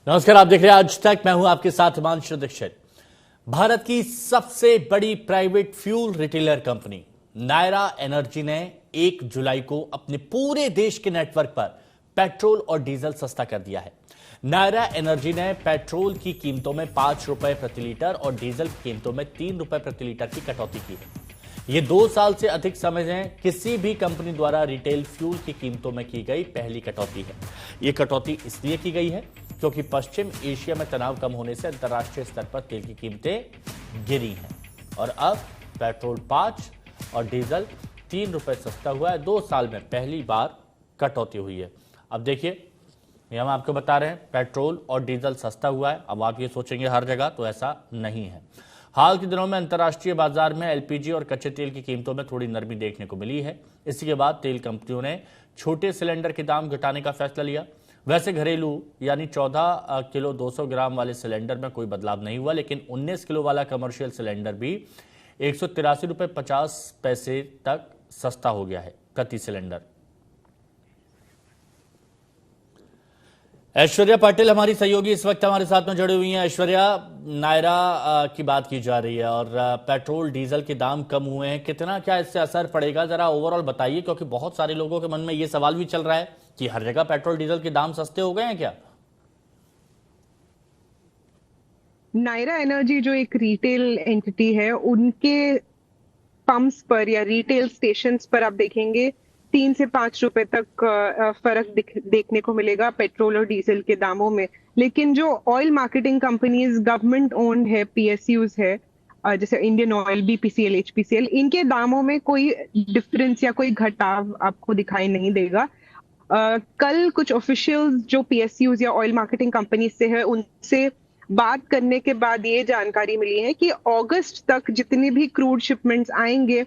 नमस्कार, आप देख रहे हैं आज तक। मैं हूं आपके साथ हिमांशु दीक्षित। भारत की सबसे बड़ी private fuel retailer company Nayara energy ने 1 जुलाई को अपने पूरे देश के नेटवर्क पर पेट्रोल और डीजल सस्ता कर दिया है। नायरा एनर्जी ने पेट्रोल की कीमतों में 5 रुपए प्रति लीटर और डीजल की कीमतों में 3 रुपए प्रति लीटर की कटौती की है। ये 2 साल से अधिक समय में किसी भी कंपनी द्वारा रिटेल फ्यूल की कीमतों में की गई पहली कटौती है। ये कटौती इसलिए की गई है क्योंकि पश्चिम एशिया में तनाव कम होने से अंतर्राष्ट्रीय स्तर पर तेल की कीमतें गिरी हैं और अब पेट्रोल 5 और डीजल 3 रुपए सस्ता हुआ है। 2 साल में पहली बार कटौती हुई है। अब देखिए, ये हम आपको बता रहे हैं, पेट्रोल और डीजल सस्ता हुआ है। अब आप ये सोचेंगे हर जगह, तो ऐसा नहीं है। हाल के दिनों में अंतर्राष्ट्रीय बाजार में एलपीजी और कच्चे तेल की कीमतों में थोड़ी नरमी देखने को मिली है। इसी के बाद तेल कंपनियों ने छोटे सिलेंडर के दाम घटाने का फैसला लिया। वैसे घरेलू यानी 14 किलो 200 ग्राम वाले सिलेंडर में कोई बदलाव नहीं हुआ, लेकिन 19 किलो वाला कमर्शियल सिलेंडर भी 183 रुपये 50 पैसे तक सस्ता हो गया है प्रति सिलेंडर। ऐश्वर्या पाटिल हमारी सहयोगी इस वक्त हमारे साथ में जुड़ी हुई हैं। ऐश्वर्या, नायरा की बात की जा रही है और पेट्रोल डीजल के दाम कम हुए हैं, कितना क्या इससे असर पड़ेगा, जरा ओवरऑल बताइए, क्योंकि बहुत सारे लोगों के मन में ये सवाल भी चल रहा है कि हर जगह पेट्रोल डीजल के दाम सस्ते हो गए हैं क्या? नायरा एनर्जी जो एक रिटेल एंटिटी है, उनके पंप्स पर या रिटेल स्टेशंस पर आप देखेंगे 3 से 5 रुपए तक फर्क देखने को मिलेगा पेट्रोल और डीजल के दामों में। लेकिन जो oil marketing companies government owned है, पीएसयूज है, जैसे इंडियन ऑयल, बीपीसीएल, एचपीसीएल, इनके दामों में कोई डिफरेंस या कोई घटाव आपको दिखाई नहीं देगा। कल कुछ ऑफिशियल्स जो पीएसयूज या ऑयल मार्केटिंग कंपनी से है, उनसे बात करने के बाद ये जानकारी मिली है कि अगस्त तक जितनी भी क्रूड शिपमेंट्स आएंगे,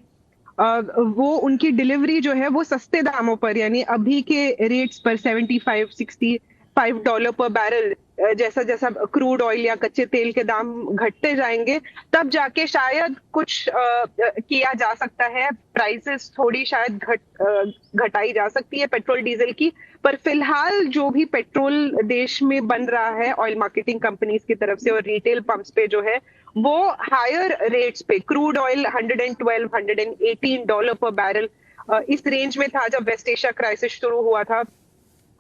वो उनकी डिलीवरी जो है वो सस्ते दामों पर, यानी अभी के रेट्स पर 75-65 डॉलर पर बैरल, जैसा जैसा क्रूड ऑयल या कच्चे तेल के दाम घटते जाएंगे, तब जाके शायद कुछ किया जा सकता है। प्राइसेस थोड़ी शायद घटाई जा सकती है पेट्रोल डीजल की। पर फिलहाल जो भी पेट्रोल देश में बन रहा है ऑयल मार्केटिंग कंपनीज की तरफ से और रिटेल पंप्स पे जो है, वो हायर रेट्स पे, क्रूड ऑयल 112-118 डॉलर पर बैरल इस रेंज में था जब वेस्ट एशिया क्राइसिस शुरू हुआ था,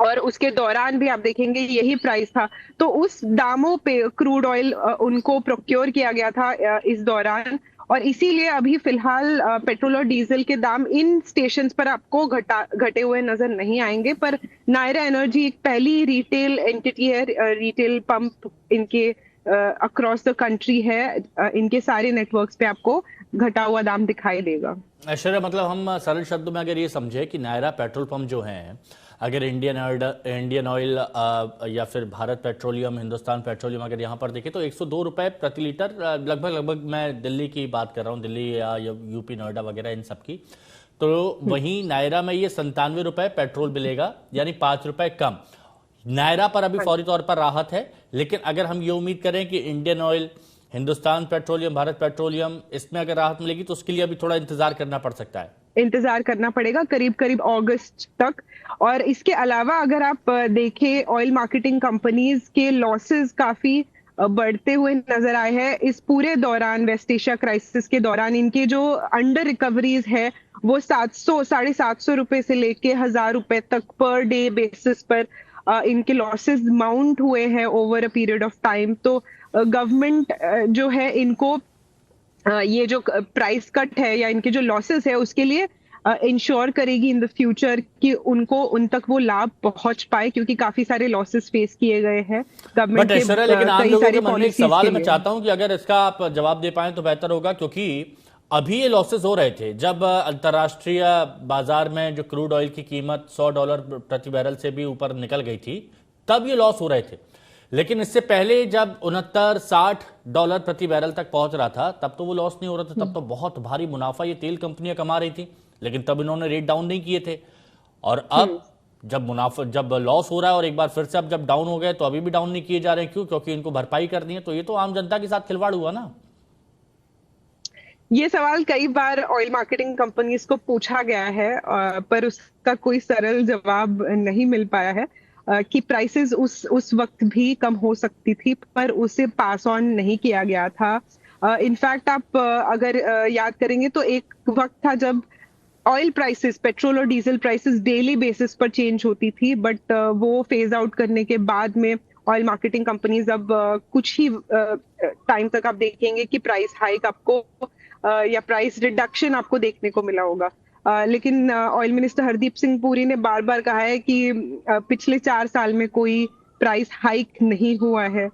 और उसके दौरान भी आप देखेंगे यही प्राइस था। तो उस दामों पे क्रूड ऑयल उनको प्रोक्योर किया गया था इस दौरान, और इसीलिए अभी फिलहाल पेट्रोल और डीजल के दाम इन स्टेशंस पर आपको घटे हुए नजर नहीं आएंगे। पर नायरा एनर्जी एक पहली रिटेल एंटिटी है, रिटेल पंप इनके अक्रॉस द कंट्री है, इनके सारे नेटवर्क्स पे आपको घटा हुआ दाम दिखाई देगा। ऐश्वर्या, मतलब हम सरल शब्दों में अगर ये समझे कि नायरा पेट्रोल पंप जो हैं, अगर इंडियन ऑयल या फिर भारत पेट्रोलियम, हिंदुस्तान पेट्रोलियम अगर यहाँ पर देखें तो 102 रुपए प्रति लीटर, लगभग मैं दिल्ली की बात कर रहा हूँ, दिल्ली या यूपी, नोएडा वगैरह इन सब की। तो वहीं नायरा में ये 97 रुपए पेट्रोल मिलेगा, यानी 5 रुपए कम। नायरा पर अभी फौरी तौर पर राहत है, लेकिन अगर हम ये उम्मीद करें कि Indian oil, Hindustan petroleum, Bharat petroleum, इसमें अगर राहत मिलेगी तो उसके लिए अभी थोड़ा इंतजार करना पड़ सकता है। इंतजार करना पड़ेगा करीब करीब अगस्त तक। और इसके अलावा अगर आप देखें, ऑयल मार्केटिंग कंपनीज के लॉसेस काफी बढ़ते हुए नजर आए हैं इस पूरे दौरान। वेस्ट एशिया क्राइसिस के दौरान इनके जो अंडर रिकवरीज है वो 700-750 रुपए से लेके 1000 रुपए तक पर डे बेसिस पर इनके लॉसेस माउंट हुए हैं over a period of time. तो गवर्नमेंट जो है इनको ये जो प्राइस कट है या इनके जो लॉसेस है उसके लिए इंश्योर करेगी इन द फ्यूचर कि उनको उन तक वो लाभ पहुंच पाए, क्योंकि काफी सारे लॉसेस फेस किए गए हैं गवर्नमेंट के। लेकिन आम लोगों के मन में एक सवाल है, मैं चाहता हूं कि अगर इसका आप जवाब दे पाए तो बेहतर होगा, क्योंकि अभी ये लॉसेस हो रहे थे जब अंतर्राष्ट्रीय बाजार में जो क्रूड ऑयल की कीमत $100 प्रति बैरल से भी ऊपर निकल गई थी, तब ये लॉस हो रहे थे। लेकिन इससे पहले जब 69-60 डॉलर प्रति बैरल तक पहुंच रहा था, तब तो वो लॉस नहीं हो रहा था, तब तो बहुत भारी मुनाफा ये तेल कंपनियां कमा रही थी, लेकिन तब इन्होंने रेट डाउन नहीं किए थे। और अब जब लॉस हो रहा है और एक बार फिर से अब जब डाउन हो गए तो अभी भी डाउन नहीं किए जा रहे हैं। क्यों? क्योंकि इनको भरपाई करनी है। तो ये तो आम जनता के साथ खिलवाड़ हुआ ना। ये सवाल कई बार ऑयल मार्केटिंग कंपनीज को पूछा गया है, पर उसका कोई सरल जवाब नहीं मिल पाया है। कि प्राइसेस उस वक्त भी कम हो सकती थी, पर उसे पास ऑन नहीं किया गया था। इनफैक्ट आप अगर याद करेंगे तो एक वक्त था जब ऑयल प्राइसेस, पेट्रोल और डीजल प्राइसेस डेली बेसिस पर चेंज होती थी, बट वो फेज आउट करने के बाद में ऑयल मार्केटिंग कंपनीज अब कुछ ही टाइम तक आप देखेंगे कि प्राइस हाइक आपको या प्राइस रिडक्शन आपको देखने को मिला होगा। लेकिन ऑयल मिनिस्टर हरदीप सिंह पुरी ने बार बार कहा है कि पिछले 4 साल में कोई प्राइस हाइक नहीं हुआ है।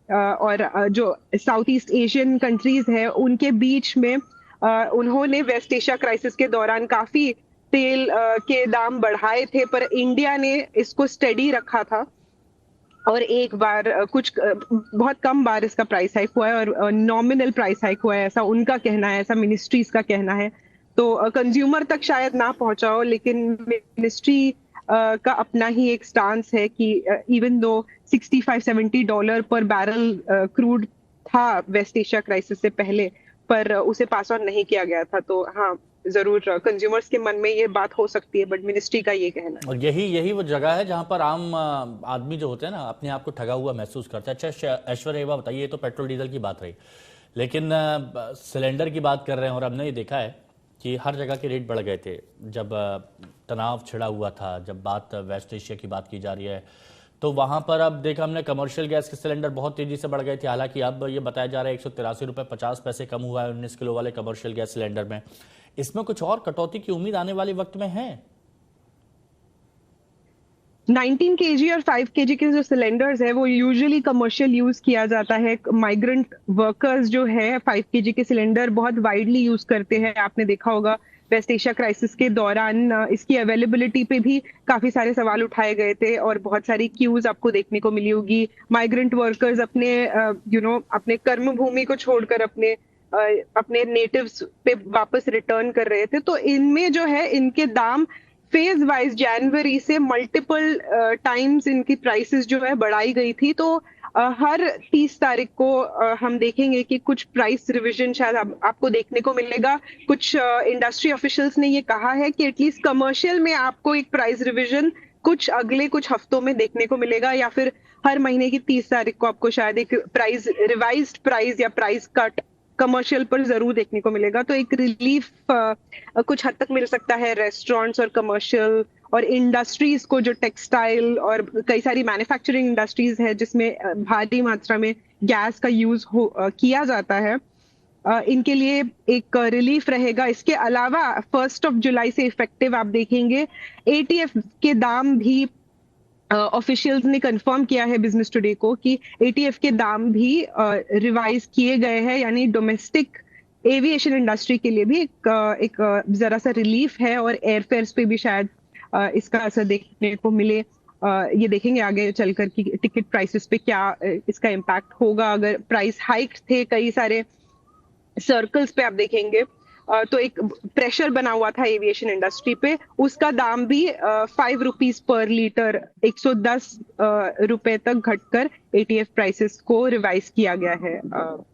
और जो साउथ ईस्ट एशियन कंट्रीज है उनके बीच में उन्होंने वेस्ट एशिया क्राइसिस के दौरान काफी तेल के दाम बढ़ाए थे, पर इंडिया ने इसको स्टेडी रखा था और एक बार बहुत कम बार इसका प्राइस हाइक हुआ है और नॉमिनल प्राइस हाइक हुआ है, ऐसा उनका कहना है, ऐसा मिनिस्ट्रीज का कहना है। तो कंज्यूमर तक शायद ना पहुंचा हो, लेकिन मिनिस्ट्री का अपना ही एक स्टांस है कि इवन दो $65-70 पर बैरल क्रूड था वेस्ट एशिया क्राइसिस से पहले, पर उसे पास ऑन नहीं किया गया था। तो हाँ, जरूर कंज्यूमर्स के मन में ये बात हो सकती है, बट मिनिस्ट्री का ये कहना है। और यही वो जगह है जहां पर आम आदमी जो होते हैं ना, अपने आप को ठगा हुआ महसूस करता है। अच्छा ऐश्वर्या, ये बताइए, ये तो पेट्रोल डीजल की बात रही, लेकिन सिलेंडर की बात कर रहे हैं और हमने ये देखा है कि हर जगह के रेट बढ़ गए थे जब तनाव छिड़ा हुआ था। जब बात वेस्ट एशिया की बात की जा रही है तो वहां पर अब देखा हमने कमर्शियल गैस के सिलेंडर बहुत तेजी से बढ़ गए थे। हालांकि अब ये बताया जा रहा है 183 रुपये 50 पैसे कम हुआ है 19 किलो वाले कमर्शियल गैस सिलेंडर में। इसमें कुछ और कटौती की उम्मीद आने वाले वक्त में है? 19 केजी और 5 केजी के जो सिलेंडर्स है वो यूजुअली कमर्शियल यूज किया जाता है। माइग्रेंट वर्कर्स जो है 5 केजी के सिलेंडर बहुत वाइडली यूज करते हैं। आपने देखा होगा वेस्ट एशिया क्राइसिस के दौरान इसकी अवेलेबिलिटी पे भी काफी सारे सवाल उठाए गए थे और बहुत सारी क्यूज आपको देखने को मिली होगी। माइग्रेंट वर्कर्स अपने अपने कर्म भूमि को छोड़कर अपने नेटिव्स पे वापस रिटर्न कर रहे थे। तो इनमें जो है इनके दाम फेज वाइज जनवरी से मल्टीपल टाइम्स इनकी प्राइसेस जो है बढ़ाई गई थी। तो हर 30 तारीख को हम देखेंगे कि कुछ प्राइस रिवीजन शायद आपको देखने को मिलेगा। कुछ इंडस्ट्री ऑफिशियल्स ने ये कहा है कि एटलीस्ट कमर्शियल में आपको एक प्राइस रिवीजन कुछ हफ्तों में देखने को मिलेगा, या फिर हर महीने की 30 तारीख को आपको शायद एक रिवाइज्ड प्राइस या प्राइस कट कमर्शियल पर जरूर देखने को मिलेगा। तो एक रिलीफ कुछ हद तक मिल सकता है रेस्टोरेंट्स और कमर्शियल और इंडस्ट्रीज को, जो टेक्सटाइल और कई सारी मैन्युफैक्चरिंग इंडस्ट्रीज है जिसमें भारी मात्रा में गैस का यूज किया जाता है। इनके लिए एक रिलीफ रहेगा। इसके अलावा 1 जुलाई से इफेक्टिव आप देखेंगे एटीएफ के दाम भी ऑफिशियल्स ने कंफर्म किया है बिजनेस टुडे को कि एटीएफ के दाम भी रिवाइज किए गए हैं, यानी डोमेस्टिक एविएशन इंडस्ट्री के लिए भी एक जरा सा रिलीफ है और एयरफेयर्स पे भी शायद इसका असर देखने को मिले। ये देखेंगे आगे चलकर कि टिकट प्राइसेस पे क्या इसका इम्पैक्ट होगा। अगर प्राइस हाइक थे कई सारे सर्कल्स पे आप देखेंगे तो एक प्रेशर बना हुआ था एविएशन इंडस्ट्री पे, उसका दाम भी 5 रुपीज पर लीटर 110 रुपए तक घटकर एटीएफ प्राइसेस को रिवाइज किया गया है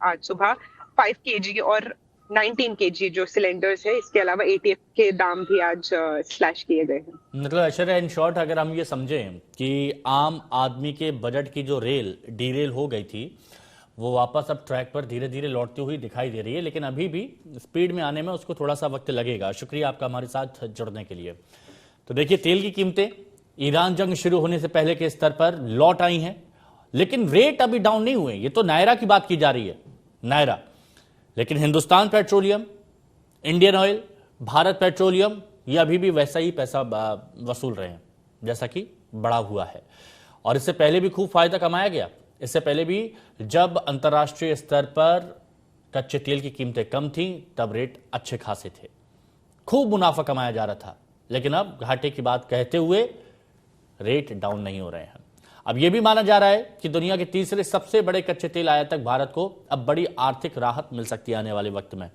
आज सुबह। 5 केजी और 19 केजी जो सिलेंडर्स है, इसके अलावा एटीएफ के दाम भी आज स्लैश किए गए हैं। मतलब ऐश्वर्या, इन शॉर्ट अगर हम ये समझें कि आम आदमी के बजट की जो डीरेल हो गई थी वो वापस अब ट्रैक पर धीरे धीरे लौटती हुई दिखाई दे रही है, लेकिन अभी भी स्पीड में आने में उसको थोड़ा सा वक्त लगेगा। शुक्रिया आपका हमारे साथ जुड़ने के लिए। तो देखिए, तेल की कीमतें ईरान जंग शुरू होने से पहले के स्तर पर लौट आई हैं, लेकिन रेट अभी डाउन नहीं हुए। ये तो नायरा की बात की जा रही है, नायरा, लेकिन Hindustan petroleum, Indian oil, Bharat petroleum, ये अभी भी वैसा ही पैसा वसूल रहे हैं जैसा कि बढ़ा हुआ है। और इससे पहले भी खूब फायदा कमाया गया। इससे पहले भी जब अंतर्राष्ट्रीय स्तर पर कच्चे तेल की कीमतें कम थीं तब रेट अच्छे खासे थे, खूब मुनाफा कमाया जा रहा था। लेकिन अब घाटे की बात कहते हुए रेट डाउन नहीं हो रहे हैं। अब यह भी माना जा रहा है कि दुनिया के तीसरे सबसे बड़े कच्चे तेल आयातक भारत को अब बड़ी आर्थिक राहत मिल सकती है आने वाले वक्त में।